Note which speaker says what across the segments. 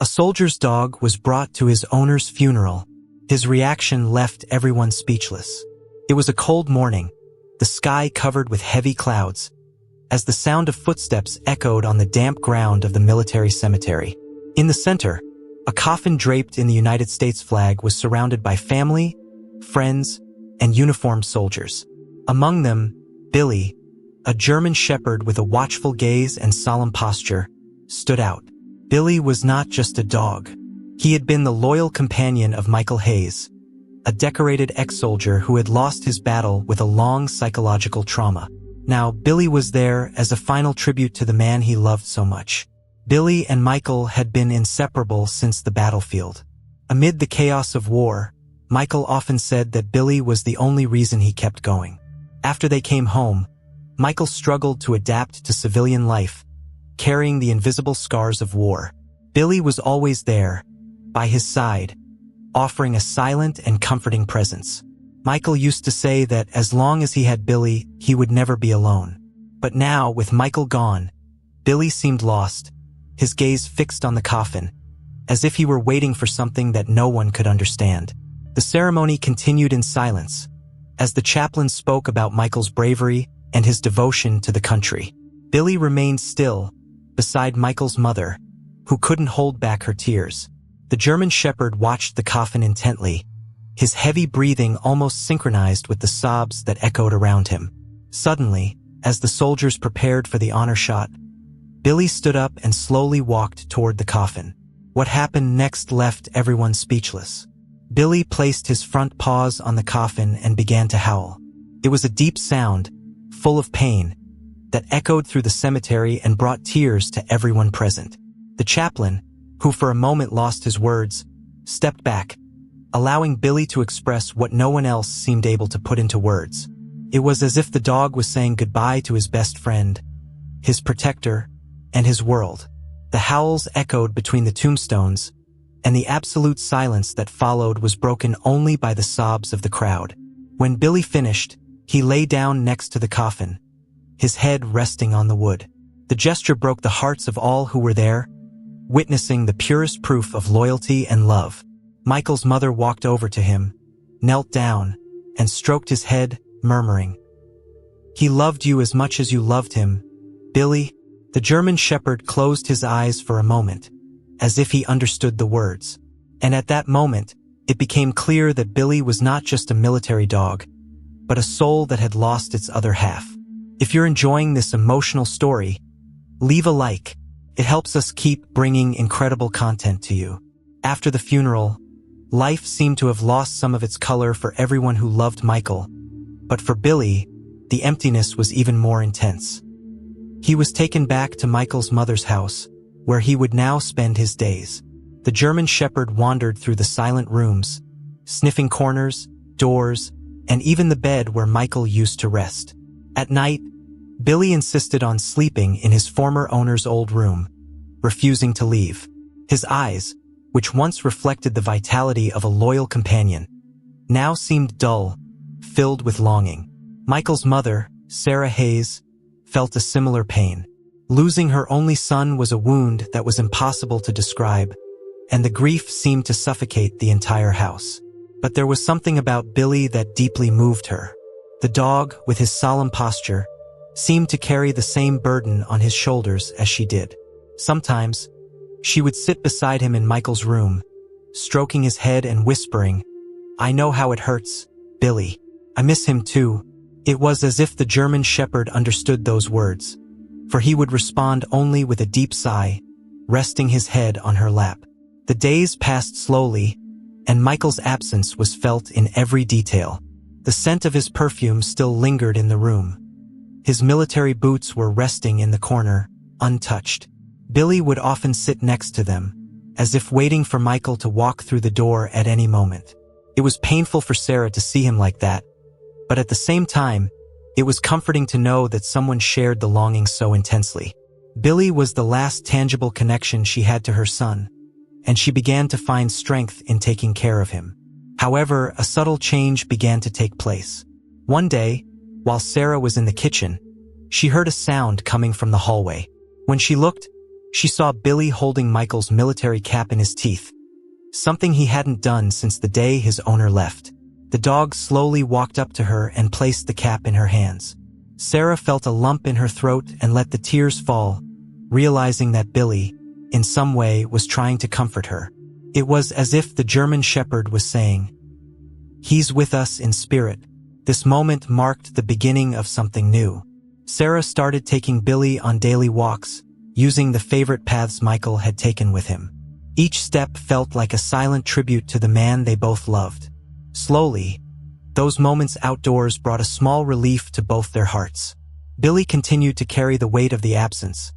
Speaker 1: A soldier's dog was brought to his owner's funeral. His reaction left everyone speechless. It was a cold morning, the sky covered with heavy clouds, as the sound of footsteps echoed on the damp ground of the military cemetery. In the center, a coffin draped in the United States flag was surrounded by family, friends, and uniformed soldiers. Among them, Billy, a German shepherd with a watchful gaze and solemn posture, stood out. Billy was not just a dog. He had been the loyal companion of Michael Hayes, a decorated ex-soldier who had lost his battle with a long psychological trauma. Now, Billy was there as a final tribute to the man he loved so much. Billy and Michael had been inseparable since the battlefield. Amid the chaos of war, Michael often said that Billy was the only reason he kept going. After they came home, Michael struggled to adapt to civilian life, carrying the invisible scars of war. Billy was always there, by his side, offering a silent and comforting presence. Michael used to say that as long as he had Billy, he would never be alone. But now, with Michael gone, Billy seemed lost, his gaze fixed on the coffin, as if he were waiting for something that no one could understand. The ceremony continued in silence, as the chaplain spoke about Michael's bravery and his devotion to the country. Billy remained still, beside Michael's mother, who couldn't hold back her tears. The German shepherd watched the coffin intently, his heavy breathing almost synchronized with the sobs that echoed around him. Suddenly, as the soldiers prepared for the honor shot, Billy stood up and slowly walked toward the coffin. What happened next left everyone speechless. Billy placed his front paws on the coffin and began to howl. It was a deep sound, full of pain, that echoed through the cemetery and brought tears to everyone present. The chaplain, who for a moment lost his words, stepped back, allowing Billy to express what no one else seemed able to put into words. It was as if the dog was saying goodbye to his best friend, his protector, and his world. The howls echoed between the tombstones, and the absolute silence that followed was broken only by the sobs of the crowd. When Billy finished, he lay down next to the coffin, his head resting on the wood. The gesture broke the hearts of all who were there, witnessing the purest proof of loyalty and love. Michael's mother walked over to him, knelt down, and stroked his head, murmuring, "He loved you as much as you loved him, Billy." The German shepherd closed his eyes for a moment, as if he understood the words. And at that moment, it became clear that Billy was not just a military dog, but a soul that had lost its other half. If you're enjoying this emotional story, leave a like. It helps us keep bringing incredible content to you. After the funeral, life seemed to have lost some of its color for everyone who loved Michael. But for Billy, the emptiness was even more intense. He was taken back to Michael's mother's house, where he would now spend his days. The German shepherd wandered through the silent rooms, sniffing corners, doors, and even the bed where Michael used to rest. At night, Billy insisted on sleeping in his former owner's old room, refusing to leave. His eyes, which once reflected the vitality of a loyal companion, now seemed dull, filled with longing. Michael's mother, Sarah Hayes, felt a similar pain. Losing her only son was a wound that was impossible to describe, and the grief seemed to suffocate the entire house. But there was something about Billy that deeply moved her. The dog, with his solemn posture, seemed to carry the same burden on his shoulders as she did. Sometimes, she would sit beside him in Michael's room, stroking his head and whispering, "I know how it hurts, Billy. I miss him too." It was as if the German shepherd understood those words, for he would respond only with a deep sigh, resting his head on her lap. The days passed slowly, and Michael's absence was felt in every detail. The scent of his perfume still lingered in the room. His military boots were resting in the corner, untouched. Billy would often sit next to them, as if waiting for Michael to walk through the door at any moment. It was painful for Sarah to see him like that, but at the same time, it was comforting to know that someone shared the longing so intensely. Billy was the last tangible connection she had to her son, and she began to find strength in taking care of him. However, a subtle change began to take place. One day, while Sarah was in the kitchen, she heard a sound coming from the hallway. When she looked, She saw Billy holding Michael's military cap in his teeth, something he hadn't done since the day his owner left. The dog slowly walked up to her and placed the cap in her hands. Sarah felt a lump in her throat and let the tears fall, realizing that Billy, in some way, was trying to comfort her. It was as if the German Shepherd was saying, "He's with us in spirit." This moment marked the beginning of something new. Sarah started taking Billy on daily walks, using the favorite paths Michael had taken with him. Each step felt like a silent tribute to the man they both loved. Slowly, those moments outdoors brought a small relief to both their hearts. Billy continued to carry the weight of the absence,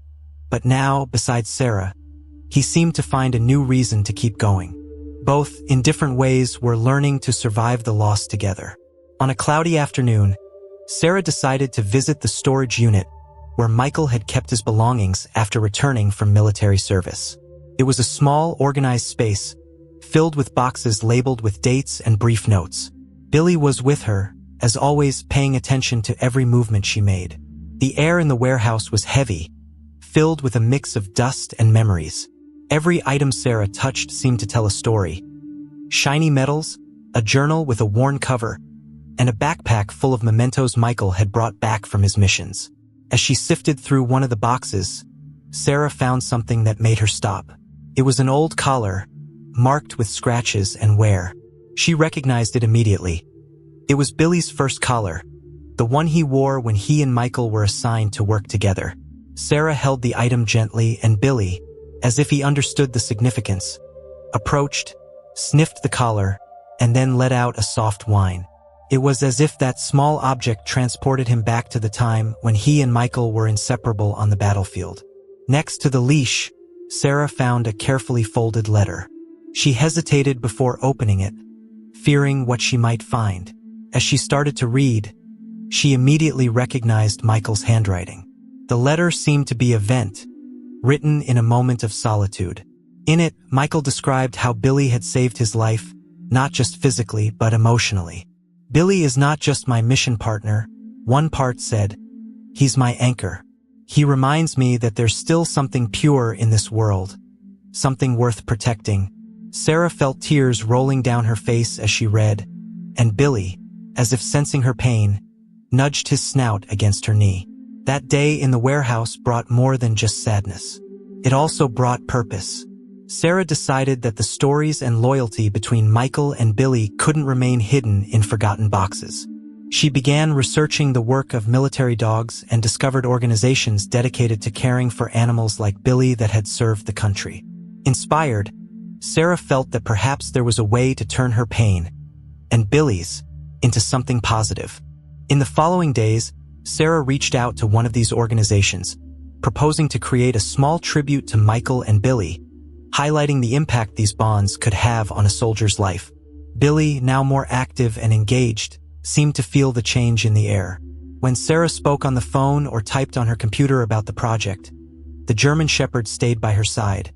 Speaker 1: but now, besides Sarah, he seemed to find a new reason to keep going. Both, in different ways, were learning to survive the loss together. On a cloudy afternoon, Sarah decided to visit the storage unit where Michael had kept his belongings after returning from military service. It was a small, organized space, filled with boxes labeled with dates and brief notes. Billy was with her, as always, paying attention to every movement she made. The air in the warehouse was heavy, filled with a mix of dust and memories. Every item Sarah touched seemed to tell a story. Shiny metals, a journal with a worn cover, and a backpack full of mementos Michael had brought back from his missions. As she sifted through one of the boxes, Sarah found something that made her stop. It was an old collar, marked with scratches and wear. She recognized it immediately. It was Billy's first collar, the one he wore when he and Michael were assigned to work together. Sarah held the item gently, and Billy, as if he understood the significance, approached, sniffed the collar, and then let out a soft whine. It was as if that small object transported him back to the time when he and Michael were inseparable on the battlefield. Next to the leash, Sarah found a carefully folded letter. She hesitated before opening it, fearing what she might find. As she started to read, she immediately recognized Michael's handwriting. The letter seemed to be a vent, written in a moment of solitude. In it, Michael described how Billy had saved his life, not just physically but emotionally. "Billy is not just my mission partner," one part said. "He's my anchor. He reminds me that there's still something pure in this world, something worth protecting." Sarah felt tears rolling down her face as she read, and Billy, as if sensing her pain, nudged his snout against her knee. That day in the warehouse brought more than just sadness. It also brought purpose. Sarah decided that the stories and loyalty between Michael and Billy couldn't remain hidden in forgotten boxes. She began researching the work of military dogs and discovered organizations dedicated to caring for animals like Billy that had served the country. Inspired, Sarah felt that perhaps there was a way to turn her pain, and Billy's, into something positive. In the following days, Sarah reached out to one of these organizations, proposing to create a small tribute to Michael and Billy, highlighting the impact these bonds could have on a soldier's life. Billy, now more active and engaged, seemed to feel the change in the air. When Sarah spoke on the phone or typed on her computer about the project, the German Shepherd stayed by her side,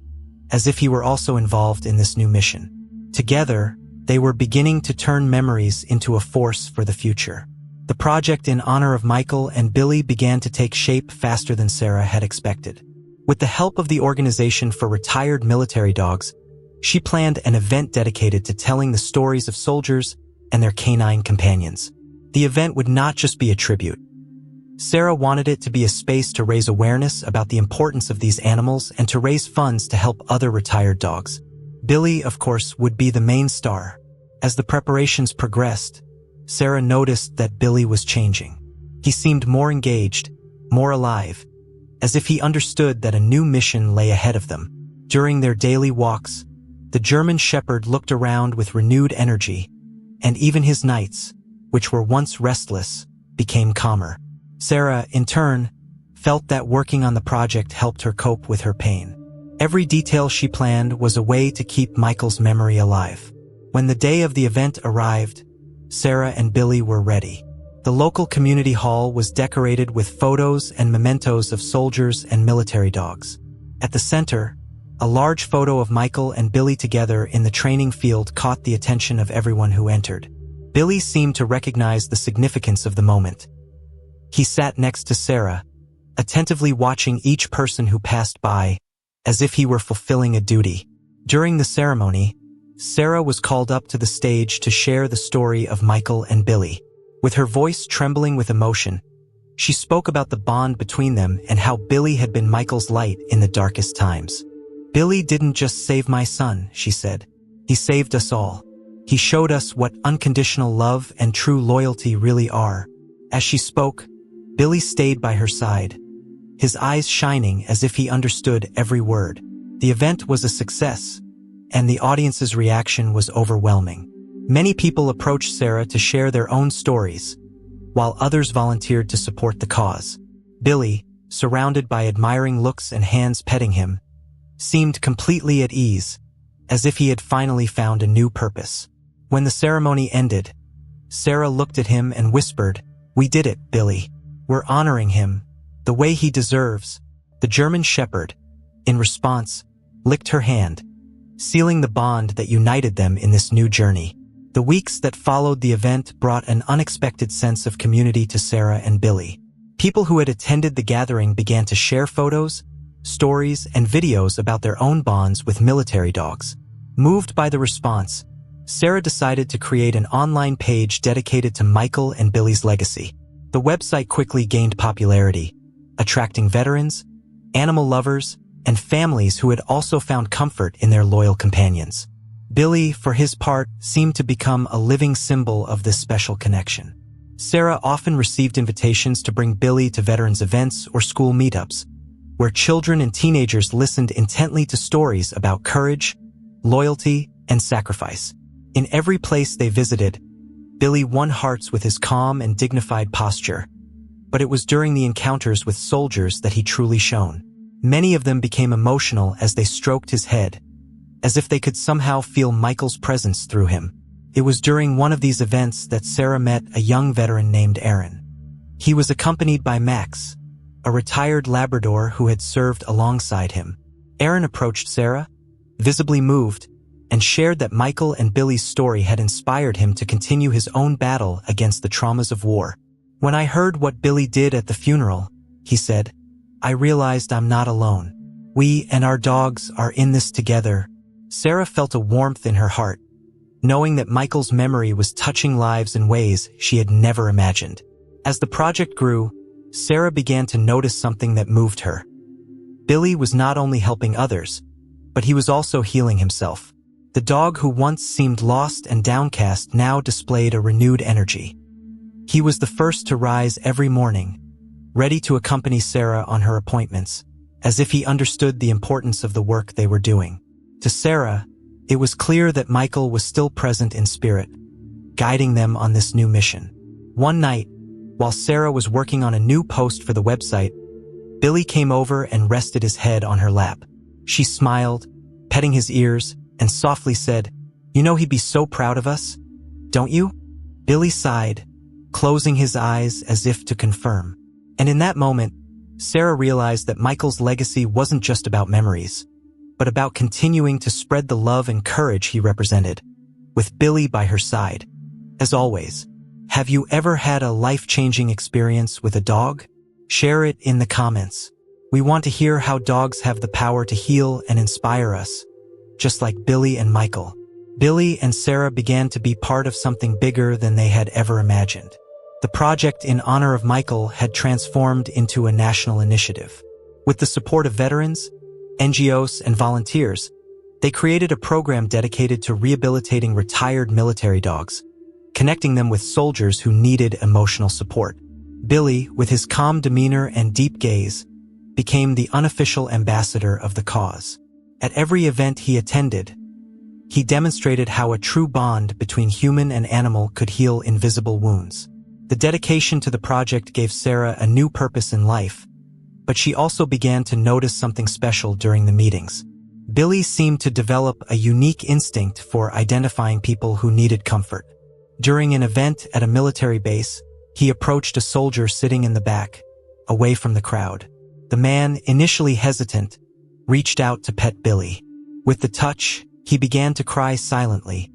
Speaker 1: as if he were also involved in this new mission. Together, they were beginning to turn memories into a force for the future. The project in honor of Michael and Billy began to take shape faster than Sarah had expected. With the help of the Organization for Retired Military Dogs, she planned an event dedicated to telling the stories of soldiers and their canine companions. The event would not just be a tribute. Sarah wanted it to be a space to raise awareness about the importance of these animals and to raise funds to help other retired dogs. Billy, of course, would be the main star. As the preparations progressed, Sarah noticed that Billy was changing. He seemed more engaged, more alive, as if he understood that a new mission lay ahead of them. During their daily walks, the German Shepherd looked around with renewed energy, and even his nights, which were once restless, became calmer. Sarah, in turn, felt that working on the project helped her cope with her pain. Every detail she planned was a way to keep Michael's memory alive. When the day of the event arrived, Sarah and Billy were ready. The local community hall was decorated with photos and mementos of soldiers and military dogs. At the center, a large photo of Michael and Billy together in the training field caught the attention of everyone who entered. Billy seemed to recognize the significance of the moment. He sat next to Sarah, attentively watching each person who passed by, as if he were fulfilling a duty. During the ceremony, Sarah was called up to the stage to share the story of Michael and Billy. With her voice trembling with emotion, she spoke about the bond between them and how Billy had been Michael's light in the darkest times. "Billy didn't just save my son," she said. "He saved us all. He showed us what unconditional love and true loyalty really are." As she spoke, Billy stayed by her side, his eyes shining as if he understood every word. The event was a success, and the audience's reaction was overwhelming. Many people approached Sarah to share their own stories, while others volunteered to support the cause. Billy, surrounded by admiring looks and hands petting him, seemed completely at ease, as if he had finally found a new purpose. When the ceremony ended, Sarah looked at him and whispered, "We did it, Billy. We're honoring him the way he deserves." The German Shepherd, in response, licked her hand, sealing the bond that united them in this new journey. The weeks that followed the event brought an unexpected sense of community to Sarah and Billy. People who had attended the gathering began to share photos, stories, and videos about their own bonds with military dogs. Moved by the response, Sarah decided to create an online page dedicated to Michael and Billy's legacy. The website quickly gained popularity, attracting veterans, animal lovers, and families who had also found comfort in their loyal companions. Billy, for his part, seemed to become a living symbol of this special connection. Sarah often received invitations to bring Billy to veterans events or school meetups, where children and teenagers listened intently to stories about courage, loyalty, and sacrifice. In every place they visited, Billy won hearts with his calm and dignified posture, but it was during the encounters with soldiers that he truly shone. Many of them became emotional as they stroked his head, as if they could somehow feel Michael's presence through him. It was during one of these events that Sarah met a young veteran named Aaron. He was accompanied by Max, a retired Labrador who had served alongside him. Aaron approached Sarah, visibly moved, and shared that Michael and Billy's story had inspired him to continue his own battle against the traumas of war. "When I heard what Billy did at the funeral," he said, "I realized I'm not alone. We and our dogs are in this together." Sarah felt a warmth in her heart, knowing that Michael's memory was touching lives in ways she had never imagined. As the project grew, Sarah began to notice something that moved her. Billy was not only helping others, but he was also healing himself. The dog who once seemed lost and downcast now displayed a renewed energy. He was the first to rise every morning, ready to accompany Sarah on her appointments, as if he understood the importance of the work they were doing. To Sarah, it was clear that Michael was still present in spirit, guiding them on this new mission. One night, while Sarah was working on a new post for the website, Billy came over and rested his head on her lap. She smiled, petting his ears, and softly said, "You know he'd be so proud of us, don't you?" Billy sighed, closing his eyes as if to confirm. And in that moment, Sarah realized that Michael's legacy wasn't just about memories, but about continuing to spread the love and courage he represented, with Billy by her side. As always, have you ever had a life-changing experience with a dog? Share it in the comments. We want to hear how dogs have the power to heal and inspire us, just like Billy and Michael. Billy and Sarah began to be part of something bigger than they had ever imagined. The project in honor of Michael had transformed into a national initiative. With the support of veterans, NGOs, and volunteers, they created a program dedicated to rehabilitating retired military dogs, connecting them with soldiers who needed emotional support. Billy, with his calm demeanor and deep gaze, became the unofficial ambassador of the cause. At every event he attended, he demonstrated how a true bond between human and animal could heal invisible wounds. The dedication to the project gave Sarah a new purpose in life, but she also began to notice something special during the meetings. Billy seemed to develop a unique instinct for identifying people who needed comfort. During an event at a military base, he approached a soldier sitting in the back, away from the crowd. The man, initially hesitant, reached out to pet Billy. With the touch, he began to cry silently,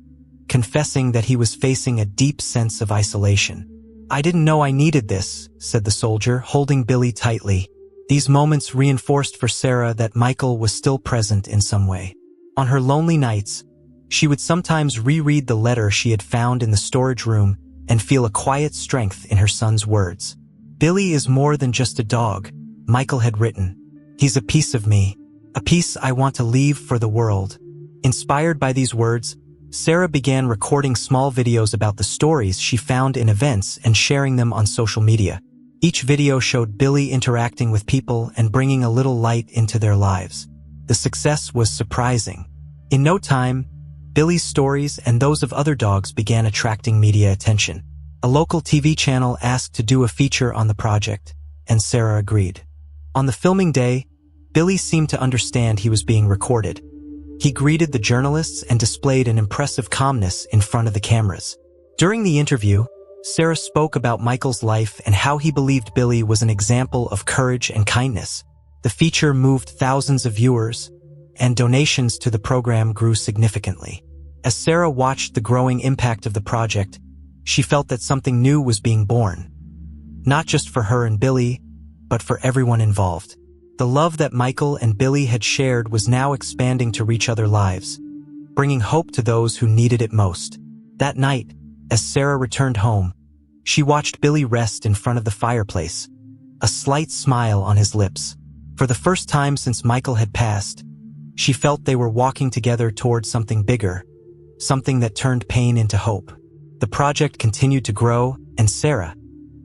Speaker 1: confessing that he was facing a deep sense of isolation. "I didn't know I needed this," said the soldier, holding Billy tightly. These moments reinforced for Sarah that Michael was still present in some way. On her lonely nights, she would sometimes reread the letter she had found in the storage room and feel a quiet strength in her son's words. "Billy is more than just a dog," Michael had written. "He's a piece of me, a piece I want to leave for the world." Inspired by these words, Sarah began recording small videos about the stories she found in events and sharing them on social media. Each video showed Billy interacting with people and bringing a little light into their lives. The success was surprising. In no time, Billy's stories and those of other dogs began attracting media attention. A local TV channel asked to do a feature on the project, and Sarah agreed. On the filming day, Billy seemed to understand he was being recorded. He greeted the journalists and displayed an impressive calmness in front of the cameras. During the interview, Sarah spoke about Michael's life and how he believed Billy was an example of courage and kindness. The feature moved thousands of viewers, and donations to the program grew significantly. As Sarah watched the growing impact of the project, she felt that something new was being born. Not just for her and Billy, but for everyone involved. The love that Michael and Billy had shared was now expanding to reach other lives, bringing hope to those who needed it most. That night, as Sarah returned home, she watched Billy rest in front of the fireplace, a slight smile on his lips. For the first time since Michael had passed, she felt they were walking together toward something bigger, something that turned pain into hope. The project continued to grow, and Sarah,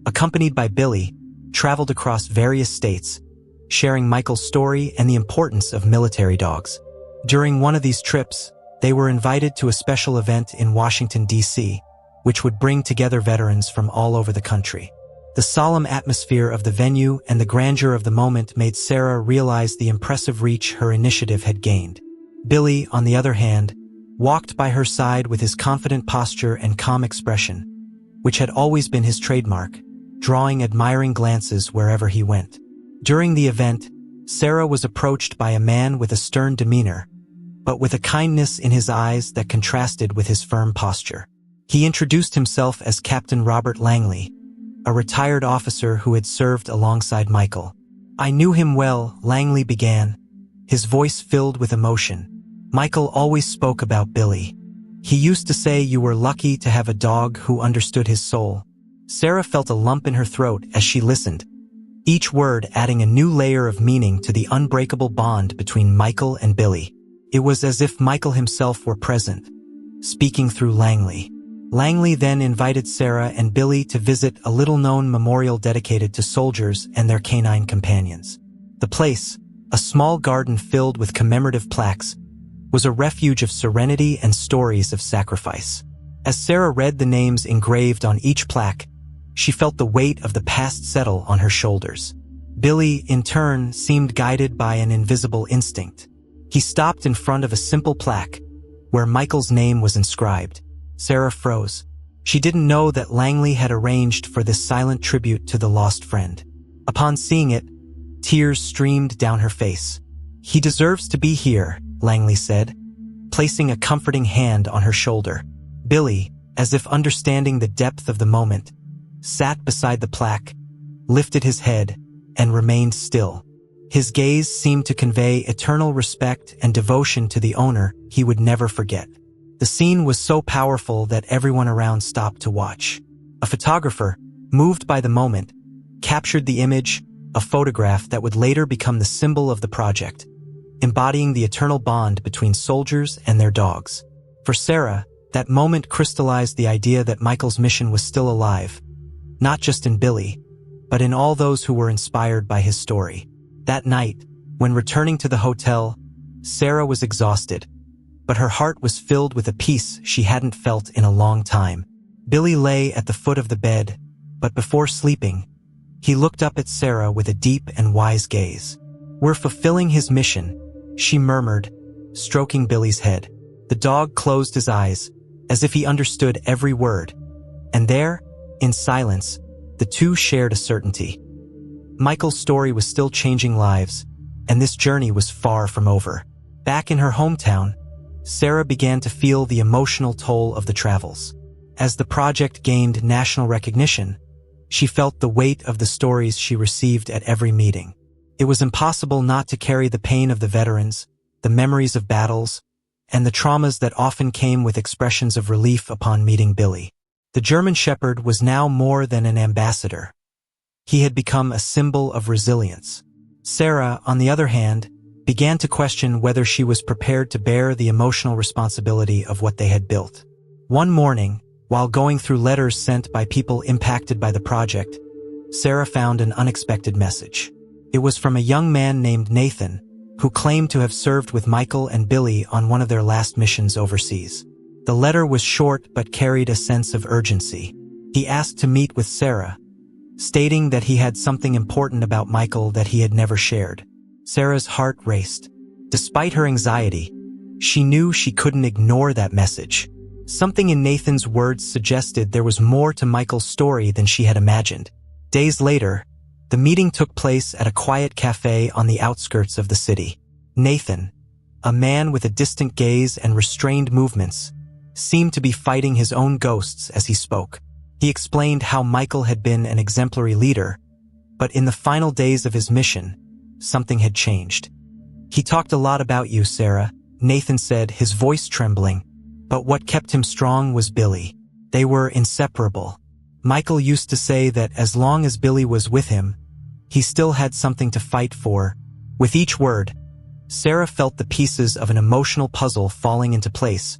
Speaker 1: accompanied by Billy, traveled across various states, sharing Michael's story and the importance of military dogs. During one of these trips, they were invited to a special event in Washington, D.C., which would bring together veterans from all over the country. The solemn atmosphere of the venue and the grandeur of the moment made Sarah realize the impressive reach her initiative had gained. Billy, on the other hand, walked by her side with his confident posture and calm expression, which had always been his trademark, drawing admiring glances wherever he went. During the event, Sarah was approached by a man with a stern demeanor, but with a kindness in his eyes that contrasted with his firm posture. He introduced himself as Captain Robert Langley, a retired officer who had served alongside Michael. "I knew him well," Langley began, his voice filled with emotion. "Michael always spoke about Billy. He used to say you were lucky to have a dog who understood his soul." Sarah felt a lump in her throat as she listened, each word adding a new layer of meaning to the unbreakable bond between Michael and Billy. It was as if Michael himself were present, speaking through Langley. Langley then invited Sarah and Billy to visit a little-known memorial dedicated to soldiers and their canine companions. The place, a small garden filled with commemorative plaques, was a refuge of serenity and stories of sacrifice. As Sarah read the names engraved on each plaque, she felt the weight of the past settle on her shoulders. Billy, in turn, seemed guided by an invisible instinct. He stopped in front of a simple plaque, where Michael's name was inscribed. Sarah froze. She didn't know that Langley had arranged for this silent tribute to the lost friend. Upon seeing it, tears streamed down her face. "He deserves to be here," Langley said, placing a comforting hand on her shoulder. Billy, as if understanding the depth of the moment, sat beside the plaque, lifted his head, and remained still. His gaze seemed to convey eternal respect and devotion to the owner he would never forget. The scene was so powerful that everyone around stopped to watch. A photographer, moved by the moment, captured the image, a photograph that would later become the symbol of the project, embodying the eternal bond between soldiers and their dogs. For Sarah, that moment crystallized the idea that Michael's mission was still alive, not just in Billy, but in all those who were inspired by his story. That night, when returning to the hotel, Sarah was exhausted, but her heart was filled with a peace she hadn't felt in a long time. Billy lay at the foot of the bed, but before sleeping, he looked up at Sarah with a deep and wise gaze. "We're fulfilling his mission," she murmured, stroking Billy's head. The dog closed his eyes, as if he understood every word, and there, in silence, the two shared a certainty. Michael's story was still changing lives, and this journey was far from over. Back in her hometown, Sarah began to feel the emotional toll of the travels. As the project gained national recognition, she felt the weight of the stories she received at every meeting. It was impossible not to carry the pain of the veterans, the memories of battles, and the traumas that often came with expressions of relief upon meeting Billy. The German Shepherd was now more than an ambassador. He had become a symbol of resilience. Sarah, on the other hand, began to question whether she was prepared to bear the emotional responsibility of what they had built. One morning, while going through letters sent by people impacted by the project, Sarah found an unexpected message. It was from a young man named Nathan, who claimed to have served with Michael and Billy on one of their last missions overseas. The letter was short but carried a sense of urgency. He asked to meet with Sarah, stating that he had something important about Michael that he had never shared. Sarah's heart raced. Despite her anxiety, she knew she couldn't ignore that message. Something in Nathan's words suggested there was more to Michael's story than she had imagined. Days later, the meeting took place at a quiet cafe on the outskirts of the city. Nathan, a man with a distant gaze and restrained movements, seemed to be fighting his own ghosts as he spoke. He explained how Michael had been an exemplary leader, but in the final days of his mission, something had changed. "He talked a lot about you, Sarah," Nathan said, his voice trembling. "But what kept him strong was Billy. They were inseparable. Michael used to say that as long as Billy was with him, he still had something to fight for." With each word, Sarah felt the pieces of an emotional puzzle falling into place,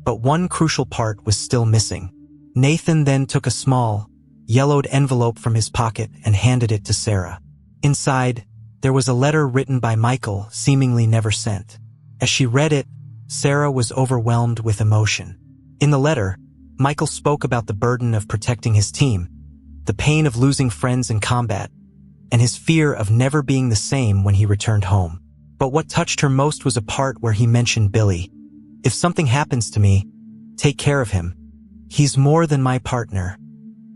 Speaker 1: but one crucial part was still missing. Nathan then took a small, yellowed envelope from his pocket and handed it to Sarah. Inside, there was a letter written by Michael, seemingly never sent. As she read it, Sarah was overwhelmed with emotion. In the letter, Michael spoke about the burden of protecting his team, the pain of losing friends in combat, and his fear of never being the same when he returned home. But what touched her most was a part where he mentioned Billy. "If something happens to me, take care of him. He's more than my partner.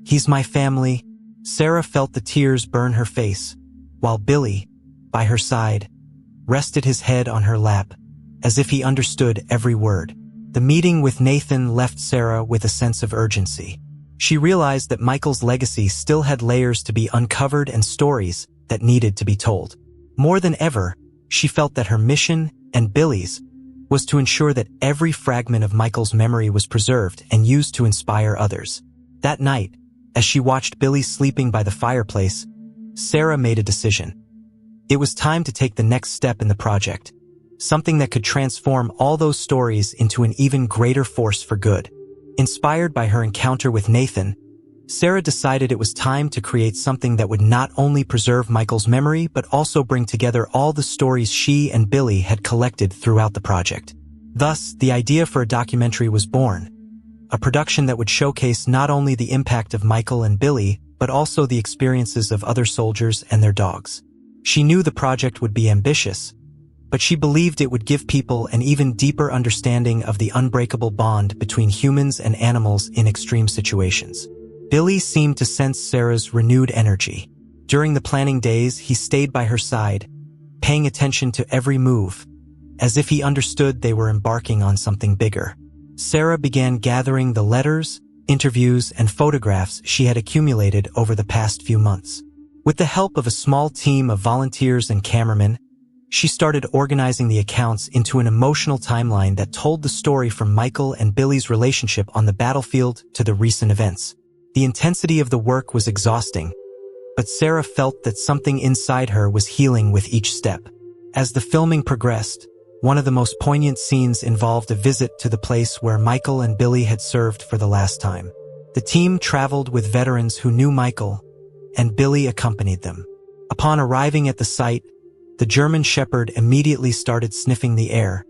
Speaker 1: He's my family." Sarah felt the tears burn her face, while Billy, by her side, rested his head on her lap, as if he understood every word. The meeting with Nathan left Sarah with a sense of urgency. She realized that Michael's legacy still had layers to be uncovered and stories that needed to be told. More than ever, she felt that her mission, and Billy's, was to ensure that every fragment of Michael's memory was preserved and used to inspire others. That night, as she watched Billy sleeping by the fireplace, Sarah made a decision. It was time to take the next step in the project, something that could transform all those stories into an even greater force for good. Inspired by her encounter with Nathan, Sarah decided it was time to create something that would not only preserve Michael's memory but also bring together all the stories she and Billy had collected throughout the project. Thus, the idea for a documentary was born, a production that would showcase not only the impact of Michael and Billy, but also the experiences of other soldiers and their dogs. She knew the project would be ambitious, but she believed it would give people an even deeper understanding of the unbreakable bond between humans and animals in extreme situations. Billy seemed to sense Sarah's renewed energy. During the planning days, he stayed by her side, paying attention to every move, as if he understood they were embarking on something bigger. Sarah began gathering the letters, interviews, and photographs she had accumulated over the past few months. With the help of a small team of volunteers and cameramen, she started organizing the accounts into an emotional timeline that told the story from Michael and Billy's relationship on the battlefield to the recent events. The intensity of the work was exhausting, but Sarah felt that something inside her was healing with each step. As the filming progressed, one of the most poignant scenes involved a visit to the place where Michael and Billy had served for the last time. The team traveled with veterans who knew Michael, and Billy accompanied them. Upon arriving at the site, the German Shepherd immediately started sniffing the air,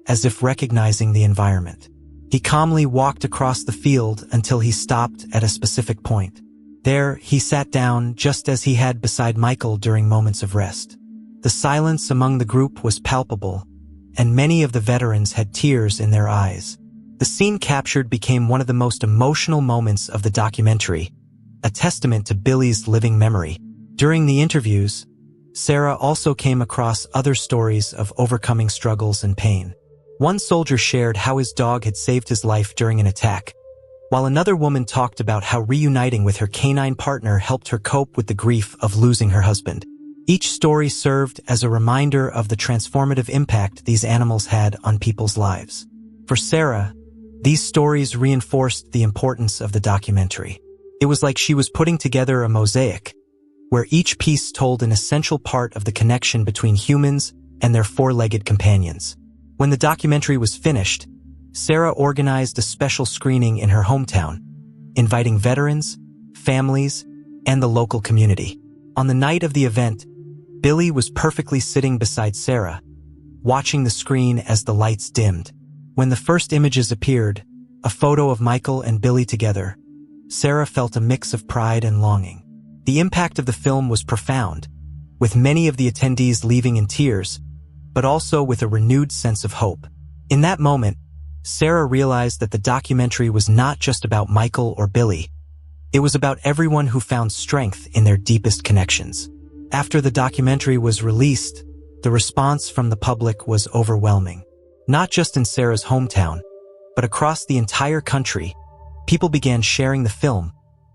Speaker 1: as if recognizing the environment. He calmly walked across the field until he stopped at a specific point. There, he sat down just as he had beside Michael during moments of rest. The silence among the group was palpable, and many of the veterans had tears in their eyes. The scene captured became one of the most emotional moments of the documentary, a testament to Billy's living memory. During the interviews, Sarah also came across other stories of overcoming struggles and pain. One soldier shared how his dog had saved his life during an attack, while another woman talked about how reuniting with her canine partner helped her cope with the grief of losing her husband. Each story served as a reminder of the transformative impact these animals had on people's lives. For Sarah, these stories reinforced the importance of the documentary. It was like she was putting together a mosaic, where each piece told an essential part of the connection between humans and their four-legged companions. When the documentary was finished, Sarah organized a special screening in her hometown, inviting veterans, families, and the local community. On the night of the event, Billy was perfectly sitting beside Sarah, watching the screen as the lights dimmed. When the first images appeared, a photo of Michael and Billy together, Sarah felt a mix of pride and longing. The impact of the film was profound, with many of the attendees leaving in tears, but also with a renewed sense of hope. In that moment, Sarah realized that the documentary was not just about Michael or Billy. It was about everyone who found strength in their deepest connections. After the documentary was released, the response from the public was overwhelming. Not just in Sarah's hometown, but across the entire country, people began sharing the film,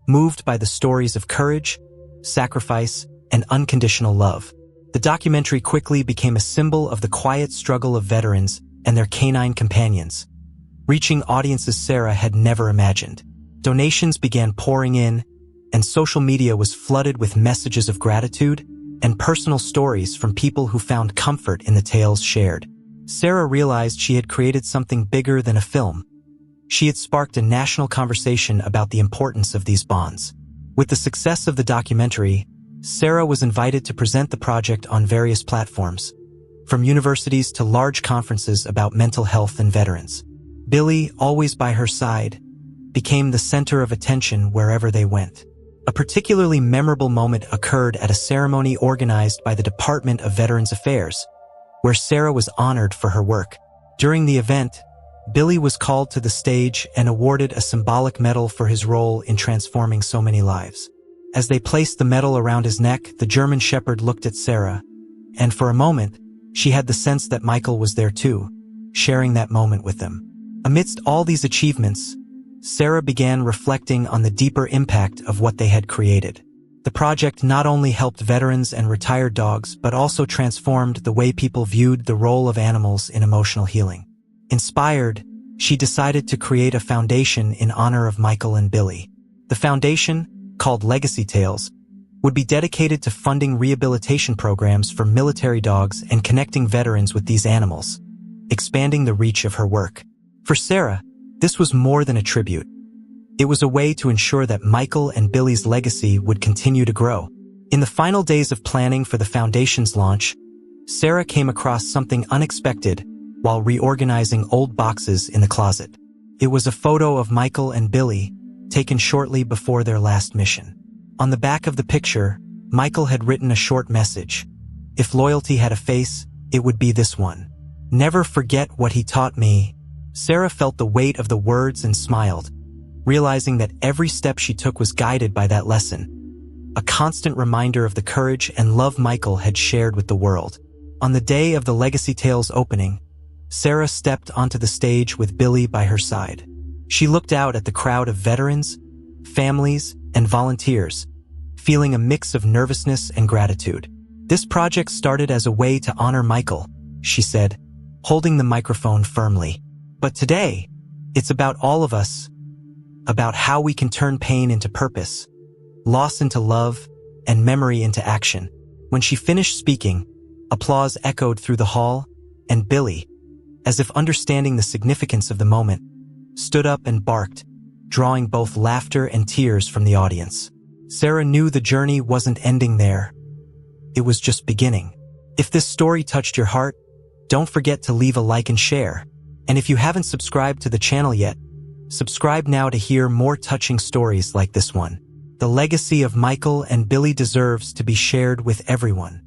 Speaker 1: moved by the stories of courage, sacrifice, and unconditional love. The documentary quickly became a symbol of the quiet struggle of veterans and their canine companions, reaching audiences Sarah had never imagined. Donations began pouring in, and social media was flooded with messages of gratitude and personal stories from people who found comfort in the tales shared. Sarah realized she had created something bigger than a film. She had sparked a national conversation about the importance of these bonds. With the success of the documentary, Sarah was invited to present the project on various platforms, from universities to large conferences about mental health and veterans. Billy, always by her side, became the center of attention wherever they went. A particularly memorable moment occurred at a ceremony organized by the Department of Veterans Affairs, where Sarah was honored for her work. During the event, Billy was called to the stage and awarded a symbolic medal for his role in transforming so many lives. As they placed the medal around his neck, the German Shepherd looked at Sarah, and for a moment, she had the sense that Michael was there too, sharing that moment with them. Amidst all these achievements, Sarah began reflecting on the deeper impact of what they had created. The project not only helped veterans and retired dogs, but also transformed the way people viewed the role of animals in emotional healing. Inspired, she decided to create a foundation in honor of Michael and Billy. The foundation, called Legacy Tales, would be dedicated to funding rehabilitation programs for military dogs and connecting veterans with these animals, expanding the reach of her work. For Sarah, this was more than a tribute. It was a way to ensure that Michael and Billy's legacy would continue to grow. In the final days of planning for the foundation's launch, Sarah came across something unexpected while reorganizing old boxes in the closet. It was a photo of Michael and Billy, taken shortly before their last mission. On the back of the picture, Michael had written a short message. If loyalty had a face, it would be this one. Never forget what he taught me. Sarah felt the weight of the words and smiled, realizing that every step she took was guided by that lesson, a constant reminder of the courage and love Michael had shared with the world. On the day of the Legacy Tales opening, Sarah stepped onto the stage with Billy by her side. She looked out at the crowd of veterans, families, and volunteers, feeling a mix of nervousness and gratitude. This project started as a way to honor Michael, she said, holding the microphone firmly. But today, it's about all of us, about how we can turn pain into purpose, loss into love, and memory into action. When she finished speaking, applause echoed through the hall, and Billy, as if understanding the significance of the moment, stood up and barked, drawing both laughter and tears from the audience. Sarah knew the journey wasn't ending there. It was just beginning. If this story touched your heart, don't forget to leave a like and share. And if you haven't subscribed to the channel yet, subscribe now to hear more touching stories like this one. The legacy of Michael and Billy deserves to be shared with everyone.